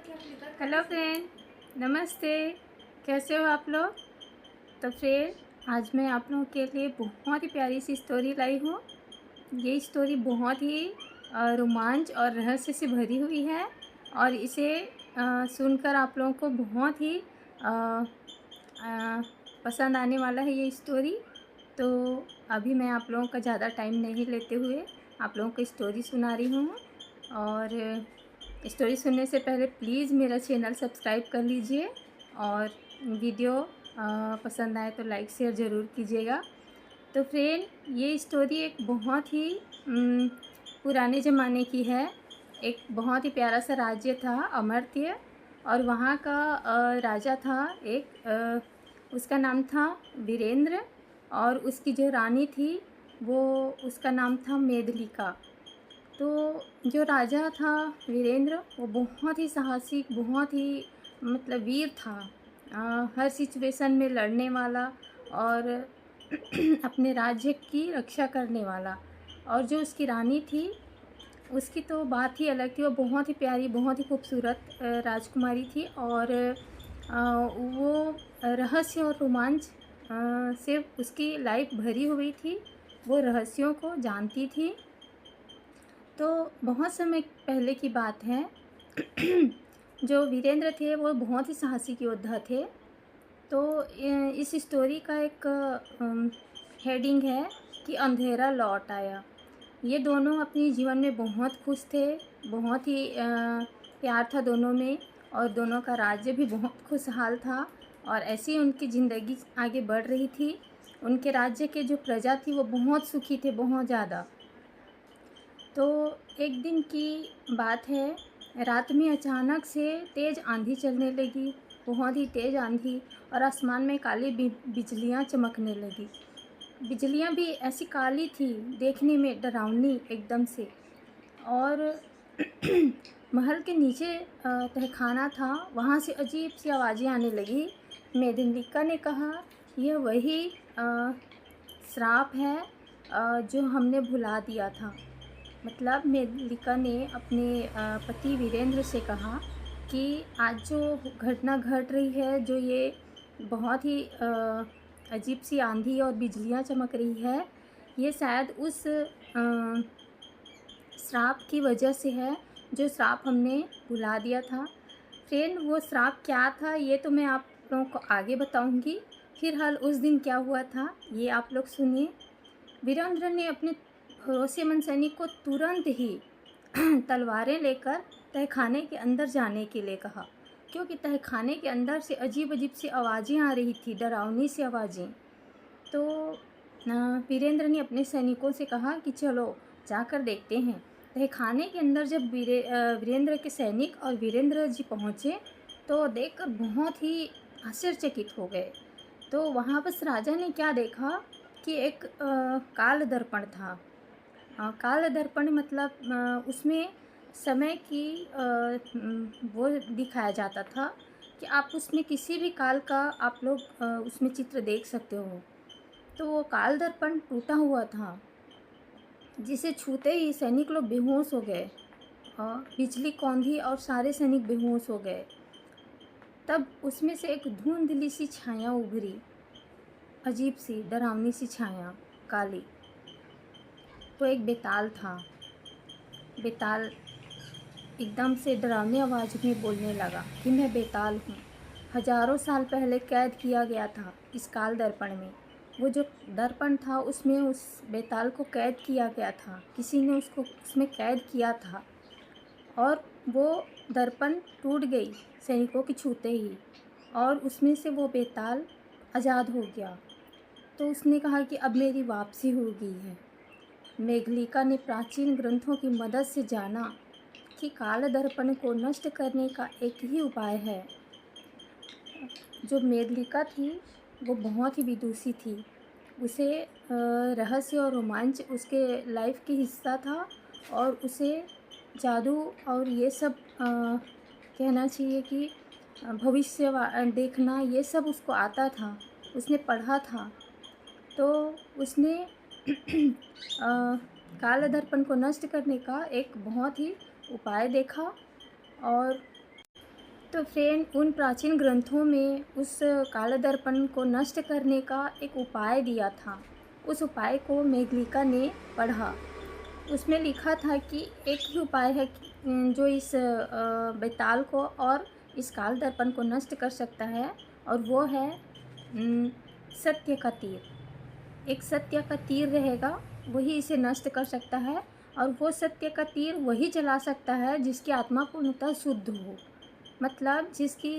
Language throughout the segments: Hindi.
हेलो फ्रेंड, नमस्ते। कैसे हो आप लोग? तो फ्रेंड, आज मैं आप लोगों के लिए बहुत ही प्यारी सी स्टोरी लाई हूँ। ये स्टोरी बहुत ही रोमांच और रहस्य से भरी हुई है और इसे सुनकर आप लोगों को बहुत ही अ, अ, पसंद आने वाला है ये स्टोरी। तो अभी मैं आप लोगों का ज़्यादा टाइम नहीं लेते हुए आप लोगों को स्टोरी सुना रही हूँ। और स्टोरी सुनने से पहले प्लीज़ मेरा चैनल सब्सक्राइब कर लीजिए और वीडियो पसंद आए तो लाइक शेयर ज़रूर कीजिएगा। तो फ्रेंड, ये स्टोरी एक बहुत ही पुराने ज़माने की है। एक बहुत ही प्यारा सा राज्य था अमर्त्य, और वहाँ का राजा था उसका नाम था वीरेंद्र, और उसकी जो रानी थी वो उसका नाम था मेदलिका। तो जो राजा था वीरेंद्र, वो बहुत ही साहसिक, बहुत ही मतलब वीर था। हर सिचुएशन में लड़ने वाला और अपने राज्य की रक्षा करने वाला। और जो उसकी रानी थी, उसकी तो बात ही अलग थी। वो बहुत ही प्यारी, बहुत ही खूबसूरत राजकुमारी थी। और वो रहस्य और रोमांच से उसकी लाइफ भरी हुई थी। वो रहस्यों को जानती थी। तो बहुत समय पहले की बात है। जो वीरेंद्र थे वो बहुत ही साहसिक योद्धा थे। तो इस स्टोरी का एक हेडिंग है कि अंधेरा लौट आया। ये दोनों अपने जीवन में बहुत खुश थे, बहुत ही प्यार था दोनों में, और दोनों का राज्य भी बहुत खुशहाल था। और ऐसे ही उनकी ज़िंदगी आगे बढ़ रही थी। उनके राज्य के जो प्रजा थी वो बहुत सुखी थे, बहुत ज़्यादा। तो एक दिन की बात है, रात में अचानक से तेज़ आंधी चलने लगी, बहुत ही तेज़ आंधी। और आसमान में काली बिजलियाँ चमकने लगी। बिजलियाँ भी ऐसी काली थी, देखने में डरावनी एकदम से। और महल के नीचे तहखाना था, वहाँ से अजीब सी आवाज़ें आने लगी। मेदिनीका ने कहा, यह वही श्राप है जो हमने भुला दिया था। मतलब मेदिनीका ने अपने पति वीरेंद्र से कहा कि आज जो घटना घट रही है, जो ये बहुत ही अजीब सी आंधी और बिजलियाँ चमक रही है, ये शायद उस श्राप की वजह से है, जो श्राप हमने भुला दिया था। फ्रेंड, वो श्राप क्या था ये तो मैं आप लोगों को आगे बताऊंगी। फिलहाल उस दिन क्या हुआ था ये आप लोग सुनिए। वीरेंद्र ने अपने भरोसेमंद सैनिक को तुरंत ही तलवारें लेकर तहखाने के अंदर जाने के लिए कहा, क्योंकि तहखाने के अंदर से अजीब अजीब सी आवाज़ें आ रही थी, डरावनी सी आवाज़ें। तो वीरेंद्र ने अपने सैनिकों से कहा कि चलो जाकर देखते हैं। तहखाने के अंदर जब वीरेंद्र के सैनिक और वीरेंद्र जी पहुँचे तो देखकर बहुत ही आश्चर्यचकित हो गए। तो वहाँ बस राजा ने क्या देखा कि एक काल दर्पण था। काल दर्पण मतलब उसमें समय की वो दिखाया जाता था कि आप उसमें किसी भी काल का आप लोग उसमें चित्र देख सकते हो। तो वो काल दर्पण टूटा हुआ था, जिसे छूते ही सैनिक लोग बेहोश हो गए और बिजली कौंधी और सारे सैनिक बेहोश हो गए। तब उसमें से एक धुंधली सी छाया उभरी, अजीब सी डरावनी सी छाया, काली। तो एक बेताल था। बेताल एकदम से डरावनी आवाज़ में बोलने लगा कि मैं बेताल हूँ। हजारों साल पहले कैद किया गया था इस काल दर्पण में। वो जो दर्पण था उसमें उस बेताल को कैद किया गया था, किसी ने उसको उसमें कैद किया था। और वो दर्पण टूट गई सैनिकों के छूते ही, और उसमें से वो बेताल आज़ाद हो गया। तो उसने कहा कि अब मेरी वापसी हो गई है। मेघलिका ने प्राचीन ग्रंथों की मदद से जाना कि काल दर्पण को नष्ट करने का एक ही उपाय है। जो मेघलिका थी वो बहुत ही विदुषी थी। उसे रहस्य और रोमांच उसके लाइफ की हिस्सा था, और उसे जादू और ये सब कहना चाहिए कि भविष्य देखना ये सब उसको आता था, उसने पढ़ा था। तो उसने काल दर्पण को नष्ट करने का एक बहुत ही उपाय देखा, और तो फ्रेंड, उन प्राचीन ग्रंथों में उस काला दर्पण को नष्ट करने का एक उपाय दिया था। उस उपाय को मेघलिका ने पढ़ा। उसमें लिखा था कि एक ही उपाय है जो इस बेताल को और इस काल दर्पण को नष्ट कर सकता है, और वो है सत्य का तीर। एक सत्य का तीर रहेगा, वही इसे नष्ट कर सकता है। और वो सत्य का तीर वही चला सकता है जिसकी आत्मा पूर्णतः शुद्ध हो, मतलब जिसकी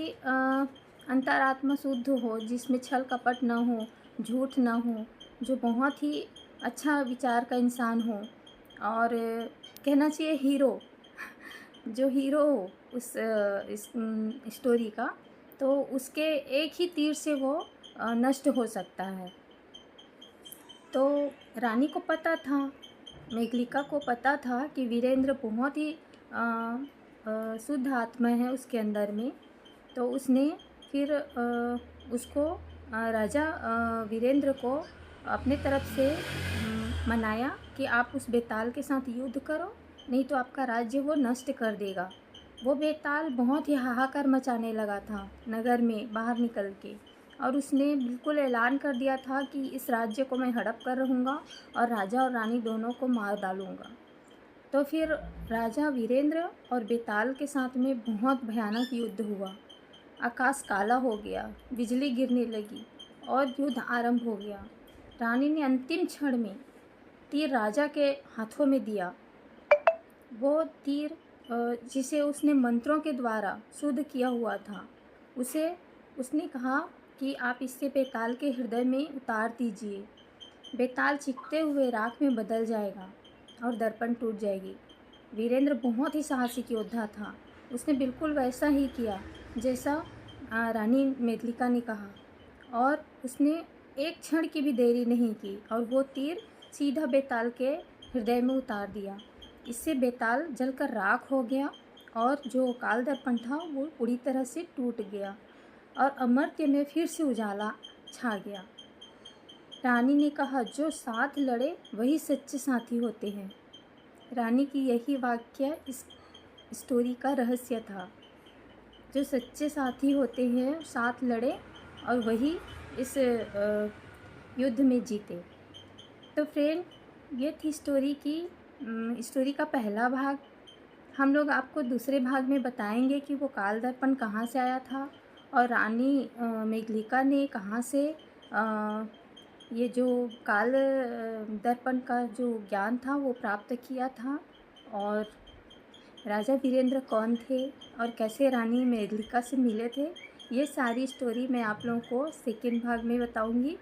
अंतरात्मा शुद्ध हो, जिसमें छल कपट ना हो, झूठ ना हो, जो बहुत ही अच्छा विचार का इंसान हो, और कहना चाहिए हीरो, जो हीरो हो इस स्टोरी का, तो उसके एक ही तीर से वो नष्ट हो सकता है। तो रानी को पता था, मेघलिका को पता था कि वीरेंद्र बहुत ही शुद्ध आत्मा है उसके अंदर में। तो उसने फिर उसको राजा वीरेंद्र को अपने तरफ से मनाया कि आप उस बेताल के साथ युद्ध करो, नहीं तो आपका राज्य वो नष्ट कर देगा। वो बेताल बहुत ही हाहाकार मचाने लगा था नगर में बाहर निकल के, और उसने बिल्कुल ऐलान कर दिया था कि इस राज्य को मैं हड़प कर रहूँगा और राजा और रानी दोनों को मार डालूँगा। तो फिर राजा वीरेंद्र और बेताल के साथ में बहुत भयानक युद्ध हुआ। आकाश काला हो गया, बिजली गिरने लगी और युद्ध आरंभ हो गया। रानी ने अंतिम क्षण में तीर राजा के हाथों में दिया। वो तीर जिसे उसने मंत्रों के द्वारा शुद्ध किया हुआ था, उसे उसने कहा कि आप इससे बेताल के हृदय में उतार दीजिए। बेताल चीखते हुए राख में बदल जाएगा और दर्पण टूट जाएगी। वीरेंद्र बहुत ही साहसिक योद्धा था। उसने बिल्कुल वैसा ही किया जैसा रानी मेघलिका ने कहा, और उसने एक क्षण की भी देरी नहीं की और वो तीर सीधा बेताल के हृदय में उतार दिया। इससे बेताल जलकर राख हो गया और जो काल दर्पण था वो पूरी तरह से टूट गया और अमर्त्य में फिर से उजाला छा गया। रानी ने कहा, जो साथ लड़े वही सच्चे साथी होते हैं। रानी की यही वाक्य इस स्टोरी का रहस्य था। जो सच्चे साथी होते हैं साथ लड़े और वही इस युद्ध में जीते। तो फ्रेंड, ये थी स्टोरी का पहला भाग। हम लोग आपको दूसरे भाग में बताएंगे कि वो काल दर्पण कहाँ से आया था और रानी मेघलिका ने कहाँ से ये जो काल दर्पण का जो ज्ञान था वो प्राप्त किया था, और राजा वीरेंद्र कौन थे और कैसे रानी मेघलिका से मिले थे। ये सारी स्टोरी मैं आप लोगों को सेकेंड भाग में बताऊंगी।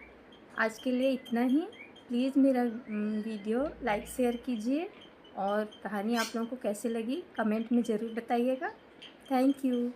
आज के लिए इतना ही। प्लीज़ मेरा वीडियो लाइक शेयर कीजिए, और कहानी आप लोगों को कैसे लगी कमेंट में ज़रूर बताइएगा। Thank you.